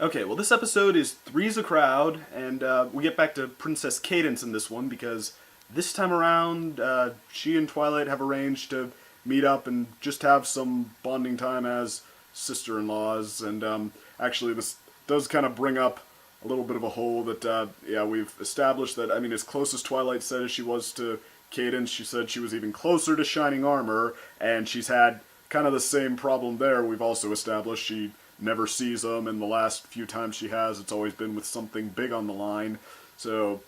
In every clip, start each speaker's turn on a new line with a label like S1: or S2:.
S1: Okay, well, this episode is Three's a Crowd, and we get back to Princess Cadence in this one because this time around, she and Twilight have arranged to meet up and just have some bonding time as sister-in-laws. And actually, this does kind of bring up a little bit of a hole that, yeah, we've established that, I mean, as close as Twilight said as she was to Cadence, she said she was even closer to Shining Armor, and she's had kind of the same problem there. We've also established she never sees them, and the last few times she has, it's always been with something big on the line. So,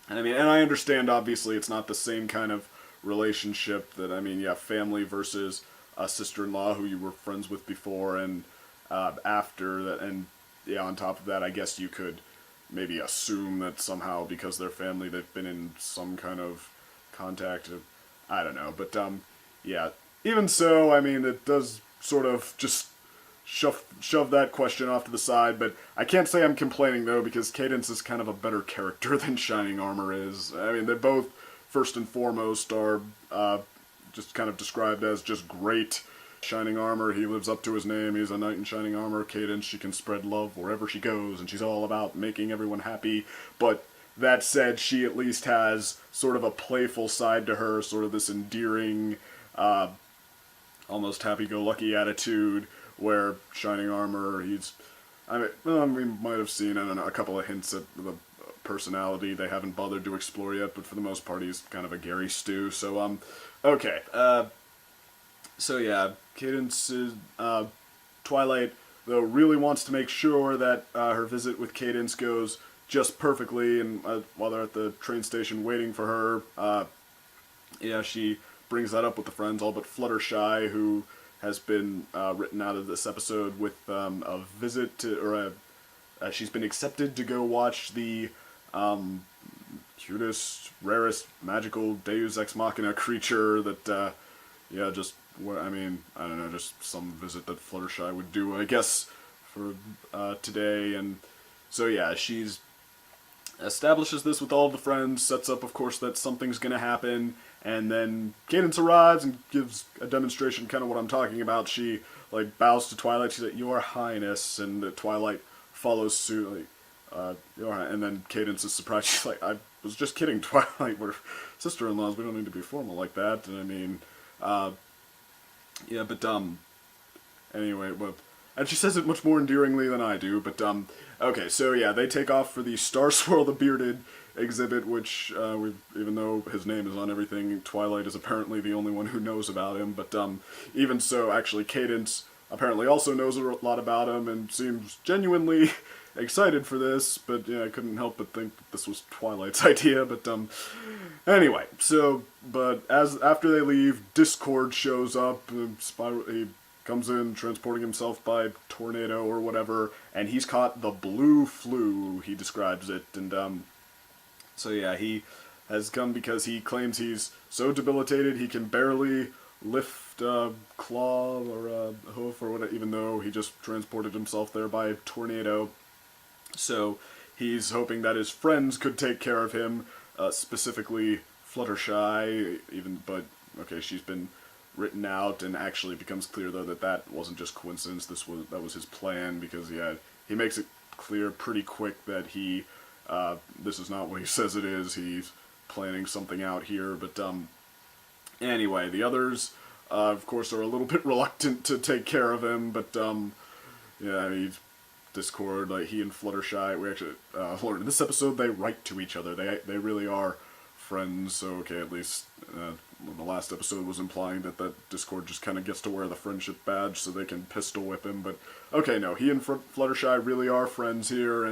S1: and I mean, and I understand, obviously, it's not the same kind of relationship that, I mean, yeah, family versus a sister-in-law who you were friends with before, and after that, and yeah, on top of that, I guess you could maybe assume that somehow, because they're family, they've been in some kind of contact. I don't know, but yeah. Even so, I mean, it does sort of just shove that question off to the side, but I can't say I'm complaining though, because Cadence is kind of a better character than Shining Armor is. I mean, they both, first and foremost, are just kind of described as just great. Shining Armor, he lives up to his name, he's a knight in shining armor. Cadence, she can spread love wherever she goes, and she's all about making everyone happy, but that said, she at least has sort of a playful side to her, sort of this endearing, almost happy-go-lucky attitude, where Shining Armor, he's, I mean, well, we might have seen, I don't know, a couple of hints at the personality they haven't bothered to explore yet, but for the most part he's kind of a Gary Stew, so, okay, so yeah, Cadence is, Twilight, though, really wants to make sure that her visit with Cadence goes just perfectly, and while they're at the train station waiting for her, yeah, she brings that up with the friends, all but Fluttershy, who has been written out of this episode with a visit to, or she's been accepted to go watch the cutest, rarest, magical Deus Ex Machina creature that, yeah, just, I mean, I don't know, just some visit that Fluttershy would do, I guess, for today, and so yeah, she's establishes this with all the friends, sets up, of course, that something's gonna happen, and then Cadence arrives and gives a demonstration, kind of what I'm talking about. She, like, bows to Twilight, she's like, "Your Highness," and Twilight follows suit, like, and then Cadence is surprised, she's like, "I was just kidding, Twilight, we're sister-in-laws, we don't need to be formal like that," and I mean, yeah, but, anyway, well, and she says it much more endearingly than I do, but, okay, so yeah, they take off for the Star Swirl the Bearded exhibit, which, even though his name is on everything, Twilight is apparently the only one who knows about him, but, even so, actually, Cadence apparently also knows a lot about him, and seems genuinely excited for this, but, yeah, I couldn't help but think that this was Twilight's idea, but, anyway, so, but after they leave, Discord shows up, he comes in transporting himself by tornado or whatever, and he's caught the blue flu, he describes it, and so yeah, he has come because he claims he's so debilitated he can barely lift a claw or a hoof or whatever, even though he just transported himself there by a tornado. So he's hoping that his friends could take care of him, specifically Fluttershy, but okay, she's been written out, and actually becomes clear though that wasn't just coincidence. That was his plan, because he makes it clear pretty quick that this is not what he says it is. He's planning something out here. But anyway, the others, of course, are a little bit reluctant to take care of him. But yeah, he's Discord. Like, he and Fluttershy, we actually learned in this episode they write to each other. They really are friends. So okay, at least. The last episode was implying that Discord just kind of gets to wear the friendship badge so they can pistol whip him, but okay, no, he and Fluttershy really are friends here,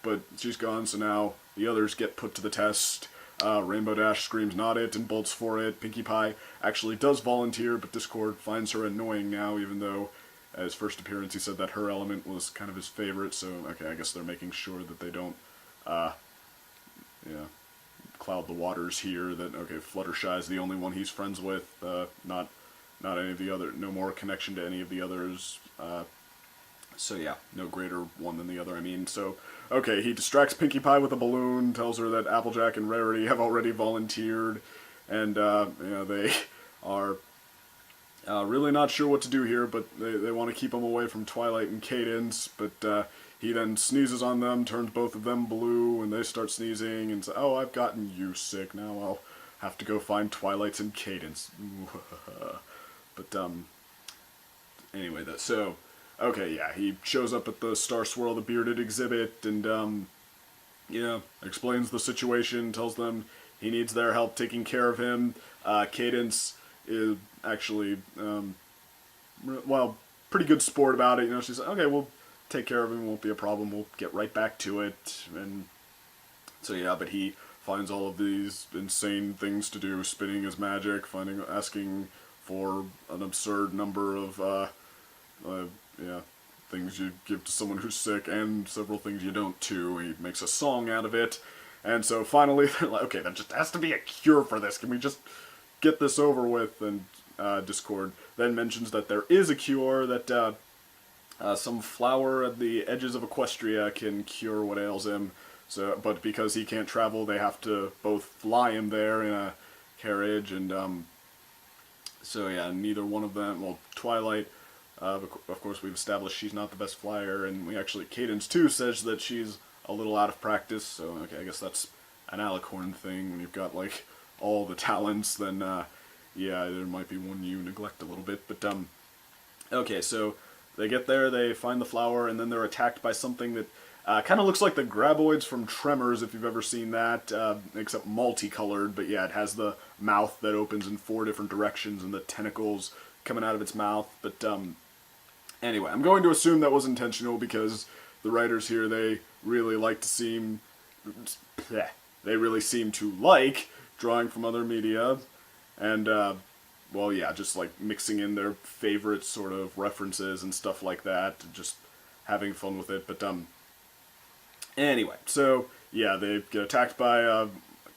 S1: but she's gone, so now the others get put to the test. Rainbow Dash screams not it and bolts for it. Pinkie Pie actually does volunteer, but Discord finds her annoying now, even though at his first appearance he said that her element was kind of his favorite, so okay, I guess they're making sure that they don't, yeah, cloud the waters here, that, okay, Fluttershy is the only one he's friends with, not any of the other, no more connection to any of the others, so yeah, no greater one than the other, I mean, so, okay, he distracts Pinkie Pie with a balloon, tells her that Applejack and Rarity have already volunteered, and, you know, they are really not sure what to do here, but they want to keep him away from Twilight and Cadence, but, he then sneezes on them, turns both of them blue, and they start sneezing, and say, oh, I've gotten you sick, now I'll have to go find Twilight's and Cadence. But, anyway, so, okay, yeah, he shows up at the Star Swirl, the Bearded exhibit, and, yeah, explains the situation, tells them he needs their help taking care of him. Cadence is actually, well, pretty good sport about it. You know, she's like, okay, we'll take care of him, won't be a problem, we'll get right back to it. And so yeah, but he finds all of these insane things to do, spinning his magic, asking for an absurd number of, yeah, things you give to someone who's sick, and several things you don't too. He makes a song out of it. And so finally they're like, okay, there just has to be a cure for this. Can we just get this over with? And Discord then mentions that there is a cure, that some flower at the edges of Equestria can cure what ails him. So, but because he can't travel, they have to both fly him there in a carriage, and so yeah, neither one of them, well, Twilight, of course we've established she's not the best flyer, and Cadence too says that she's a little out of practice, so okay, I guess that's an Alicorn thing. When you've got, like, all the talents, then, yeah, there might be one you neglect a little bit, but, okay, so they get there, they find the flower, and then they're attacked by something that kind of looks like the Graboids from Tremors, if you've ever seen that, except multicolored, but yeah, it has the mouth that opens in 4 different directions and the tentacles coming out of its mouth, but, anyway, I'm going to assume that was intentional because the writers here, they really seem to like drawing from other media, and, well, yeah, just, like, mixing in their favorite sort of references and stuff like that, just having fun with it, but, anyway, so, yeah, they get attacked by a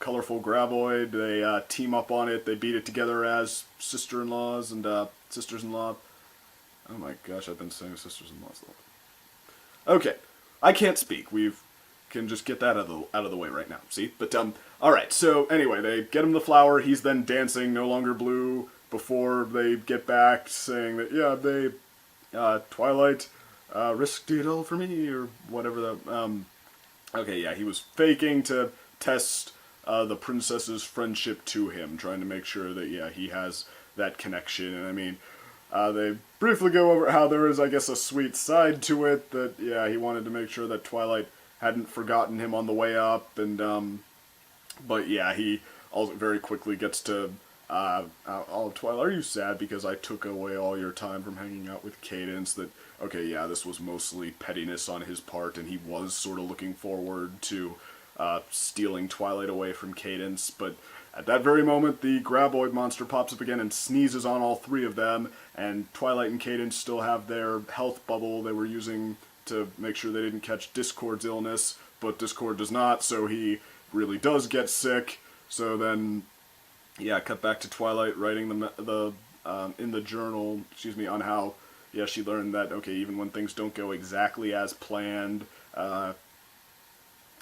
S1: colorful Graboid, they, team up on it, they beat it together as sister-in-laws and, sisters-in-law. Oh my gosh, I've been saying sisters-in-laws a lot. Okay, I can't speak, can just get that out of the way right now, see? But, alright, so, anyway, they get him the flower, he's then dancing, no longer blue, before they get back, saying that, yeah, they, Twilight, risked it all for me, or whatever that, okay, yeah, he was faking to test, the princess's friendship to him, trying to make sure that, yeah, he has that connection, and I mean, they briefly go over how there is, I guess, a sweet side to it, that, yeah, he wanted to make sure that Twilight hadn't forgotten him on the way up, and, but yeah, he also very quickly gets to, oh, Twilight, are you sad because I took away all your time from hanging out with Cadence? That, okay, yeah, this was mostly pettiness on his part, and he was sort of looking forward to, stealing Twilight away from Cadence, but at that very moment, the Graboid monster pops up again and sneezes on all 3 of them, and Twilight and Cadence still have their health bubble they were using to make sure they didn't catch Discord's illness, but Discord does not, so he really does get sick. So then, yeah, cut back to Twilight writing in the journal, on how, yeah, she learned that, okay, even when things don't go exactly as planned,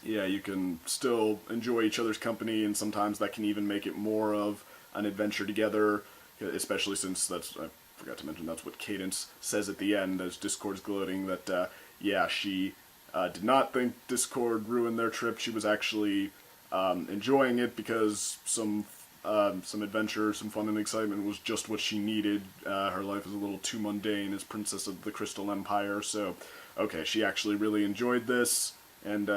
S1: yeah, you can still enjoy each other's company, and sometimes that can even make it more of an adventure together, especially since I forgot to mention, that's what Cadence says at the end, as Discord's gloating, that, yeah, she did not think Discord ruined their trip. She was actually enjoying it because some adventure, some fun and excitement was just what she needed. Her life is a little too mundane as Princess of the Crystal Empire, so, okay, she actually really enjoyed this, and,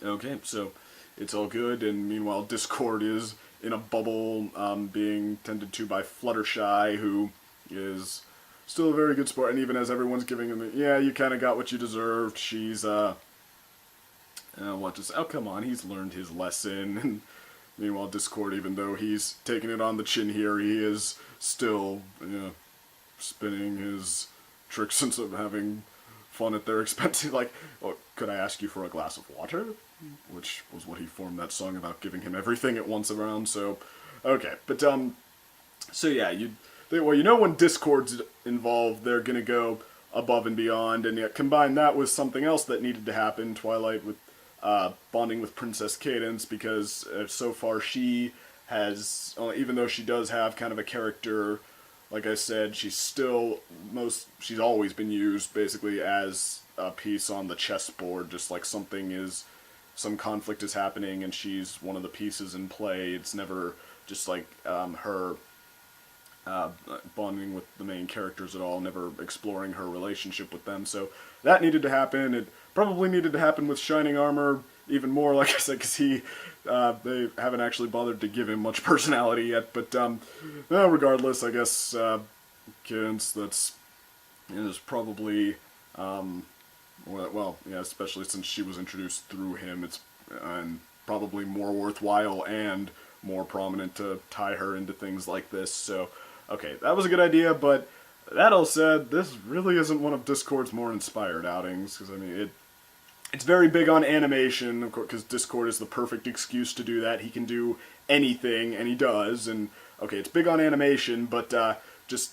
S1: okay, so it's all good, and meanwhile Discord is in a bubble, being tended to by Fluttershy, who is still a very good sport, and even as everyone's giving him yeah, you kind of got what you deserved, she's, oh, come on, he's learned his lesson, and meanwhile Discord, even though he's taking it on the chin here, he is still, spinning his tricks and sort of having fun at their expense, like, oh, could I ask you for a glass of water? Which was what he formed that song about, giving him everything at once around, so, okay, but, so yeah, when Discord's involved, they're gonna go above and beyond, and yet combine that with something else that needed to happen, Twilight with, bonding with Princess Cadence, because so far she has, even though she does have kind of a character, like I said, she's always been used, basically, as a piece on the chessboard, just like some conflict is happening and she's one of the pieces in play. It's never just like her bonding with the main characters at all, never exploring her relationship with them. So that needed to happen. It probably needed to happen with Shining Armor even more, like I said, because they haven't actually bothered to give him much personality yet. But regardless, I guess Cadence, that's is probably well, yeah, especially since she was introduced through him, it's and probably more worthwhile and more prominent to tie her into things like this. So, okay, that was a good idea, but that all said, this really isn't one of Discord's more inspired outings, because, I mean, it's very big on animation, of course, because Discord is the perfect excuse to do that. He can do anything, and he does, and, okay, it's big on animation, but just,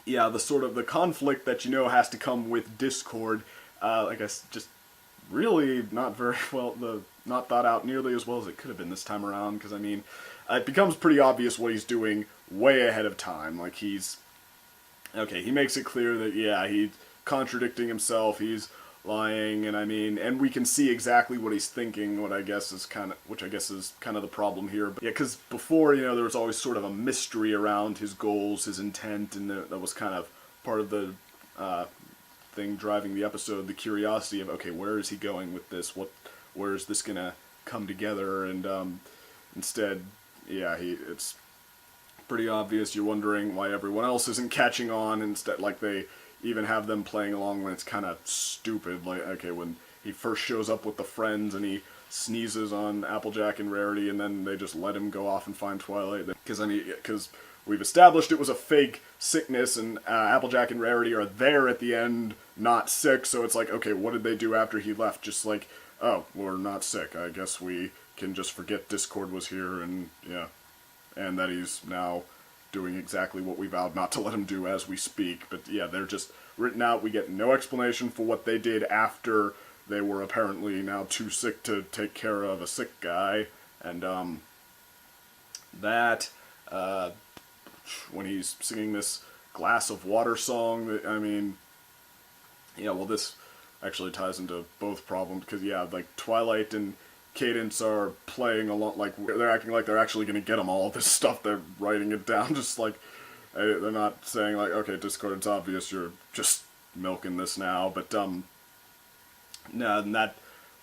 S1: yeah, the sort of the conflict that you know has to come with Discord, I guess, just really not very well, not thought out nearly as well as it could have been this time around, because, I mean, it becomes pretty obvious what he's doing way ahead of time. Like, he makes it clear that, yeah, he's contradicting himself, he's lying, and I mean, and we can see exactly what he's thinking, which I guess is kind of the problem here. But yeah, because before, you know, there was always sort of a mystery around his goals, his intent, and that was kind of part of the thing driving the episode, the curiosity of, okay, where is he going with this? Where is this gonna come together? And instead, yeah, it's pretty obvious. You're wondering why everyone else isn't catching on. Instead, like, they even have them playing along when it's kind of stupid. Like, okay, when he first shows up with the friends and he sneezes on Applejack and Rarity, and then they just let him go off and find Twilight. Because we've established it was a fake sickness, and Applejack and Rarity are there at the end, not sick. So it's like, okay, what did they do after he left? Just like, oh, we're not sick. I guess we can just forget Discord was here, and yeah, and that he's now doing exactly what we vowed not to let him do as we speak. But yeah, they're just written out. We get no explanation for what they did after they were apparently now too sick to take care of a sick guy. And when he's singing this glass of water song, I mean, yeah, well, this actually ties into both problems, because yeah, like Twilight and Cadence are playing a lot, like they're acting like they're actually going to get them all this stuff. They're writing it down, just like they're not saying like, okay, Discord, it's obvious you're just milking this now. But no, and that,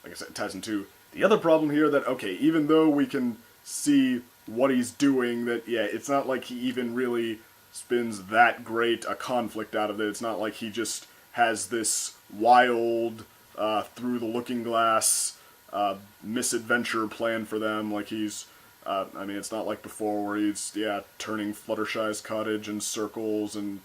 S1: like I said, ties into the other problem here, that okay, even though we can see what he's doing, that yeah, it's not like he even really spins that great a conflict out of it. It's not like he just has this wild through the looking glass misadventure plan for them. Like he's I mean, it's not like before where he's, yeah, turning Fluttershy's cottage in circles and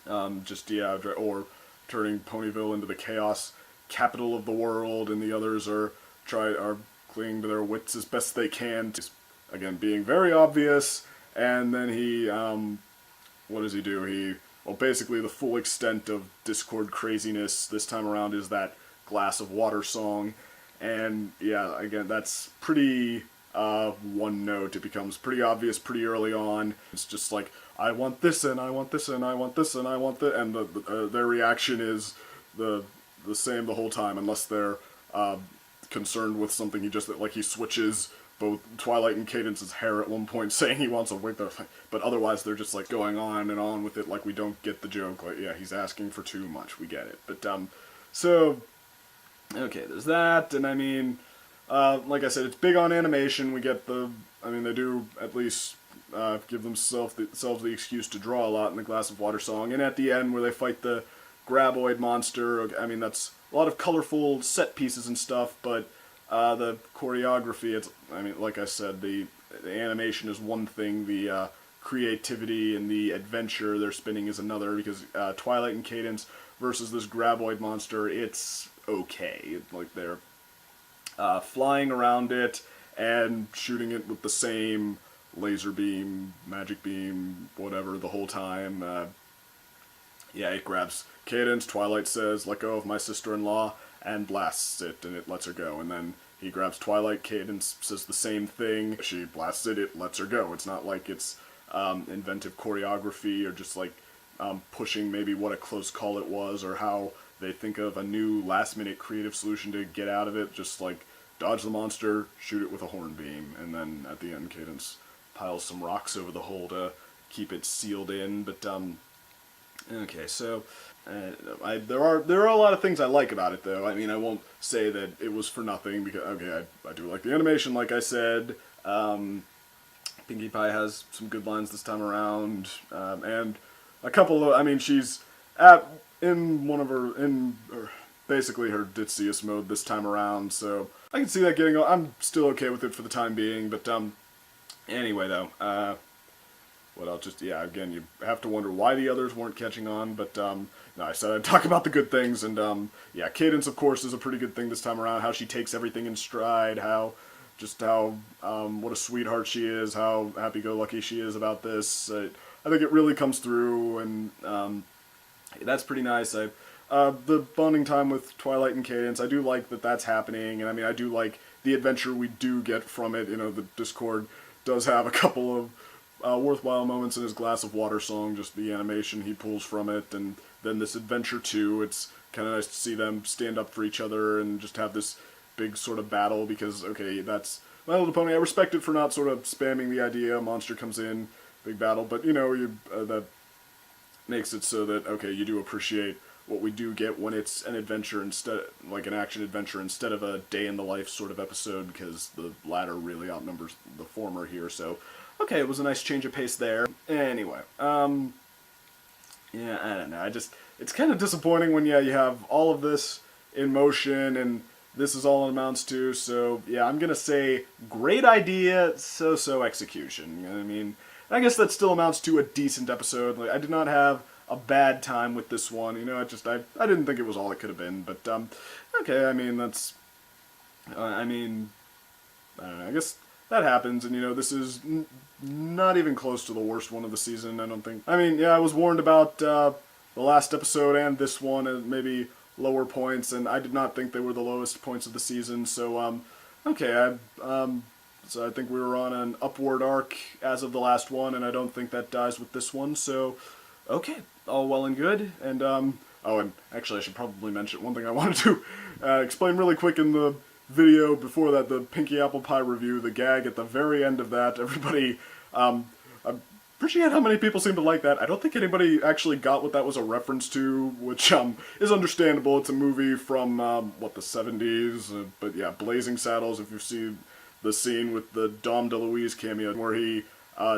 S1: or turning Ponyville into the chaos capital of the world, and the others are clinging to their wits as best they can. Just, again, being very obvious, and then he, what does he do? Well, basically the full extent of Discord craziness this time around is that glass of water song. And yeah, again, that's pretty one note. It becomes pretty obvious pretty early on. It's just like, I want this, and I want this, and I want this, and I want that, and their reaction is the same the whole time, unless they're concerned with something. He switches both Twilight and Cadence's hair at one point, saying he wants a wig. But otherwise, they're just like going on and on with it, like we don't get the joke. Like, yeah, he's asking for too much. We get it. But so. Okay, there's that, and I mean, like I said, it's big on animation. We get they do at least give themselves the excuse to draw a lot in the Glass of Water song, and at the end where they fight the Graboid monster, I mean, that's a lot of colorful set pieces and stuff, but the choreography, like I said, the animation is one thing, the creativity and the adventure they're spinning is another, because Twilight and Cadence versus this Graboid monster, it's okay. Like, they're flying around it and shooting it with the same laser beam, magic beam, whatever, the whole time. Yeah, it grabs Cadence, Twilight says, "Let go of my sister-in-law," and blasts it, and it lets her go. And then he grabs Twilight, Cadence says the same thing, she blasts it, it lets her go. It's not like it's inventive choreography or just like pushing maybe what a close call it was, or how they think of a new last-minute creative solution to get out of it, just like dodge the monster, shoot it with a horn beam, and then at the end Cadence piles some rocks over the hole to keep it sealed in. But okay, so there are a lot of things I like about it, though. I mean, I won't say that it was for nothing, because okay, I do like the animation, like I said. Pinkie Pie has some good lines this time around, and a couple of, I mean, she's in one of her, basically her Ditzius mode this time around, so I can see that getting, I'm still okay with it for the time being, but anyway, though, what I'll just, yeah, again, you have to wonder why the others weren't catching on, but no, I said I'd talk about the good things, and yeah, Cadence, of course, is a pretty good thing this time around, how she takes everything in stride, what a sweetheart she is, how happy-go-lucky she is about this. I think it really comes through, and that's pretty nice. The bonding time with Twilight and Cadence, I do like that that's happening, and I mean, I do like the adventure we do get from it. You know, the Discord does have a couple of worthwhile moments in his glass of water song, just the animation he pulls from it, and then this adventure too. It's kind of nice to see them stand up for each other and just have this big sort of battle, because, okay, that's My Little Pony. I respect it for not sort of spamming the idea, monster comes in, big battle, but, you know, that makes it so that, okay, you do appreciate what we do get when it's an adventure instead, like an action adventure, instead of a day in the life sort of episode, because the latter really outnumbers the former here, so, okay, it was a nice change of pace there. Anyway, yeah, I don't know, it's kind of disappointing when, yeah, you have all of this in motion, and this is all it amounts to, so, yeah, I'm gonna say great idea, so-so execution. I mean, I guess that still amounts to a decent episode. Like, I did not have a bad time with this one, you know, I didn't think it was all it could have been, but, okay, I mean, that's, I mean, I don't know, I guess that happens, and, you know, this is not even close to the worst one of the season, I don't think. I mean, yeah, I was warned about, the last episode and this one, and maybe lower points, and I did not think they were the lowest points of the season, so, okay, so I think we were on an upward arc as of the last one, and I don't think that dies with this one, so, okay, all well and good, and, oh, and actually I should probably mention one thing I wanted to explain really quick in the video before that, the Pinkie Apple Pie review, the gag at the very end of that, everybody, I appreciate how many people seem to like that. I don't think anybody actually got what that was a reference to, which is understandable. It's a movie from, what, the 70s? But yeah, Blazing Saddles, if you see the scene with the Dom DeLuise cameo where he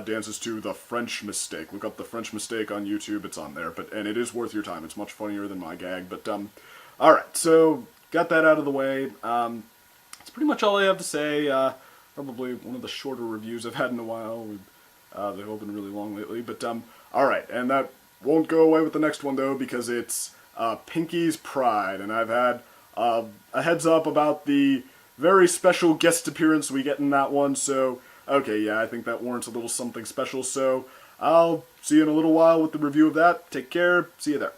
S1: dances to The French Mistake. Look up The French Mistake on YouTube, it's on there, and it is worth your time. It's much funnier than my gag, but, alright, so, got that out of the way. That's pretty much all I have to say. Probably one of the shorter reviews I've had in a while. They've all been really long lately, but, alright, and that won't go away with the next one, though, because it's, Pinkie's Pride, and I've had, a heads up about the very special guest appearance we get in that one, so, okay, yeah, I think that warrants a little something special, so, I'll see you in a little while with the review of that. Take care, see you there.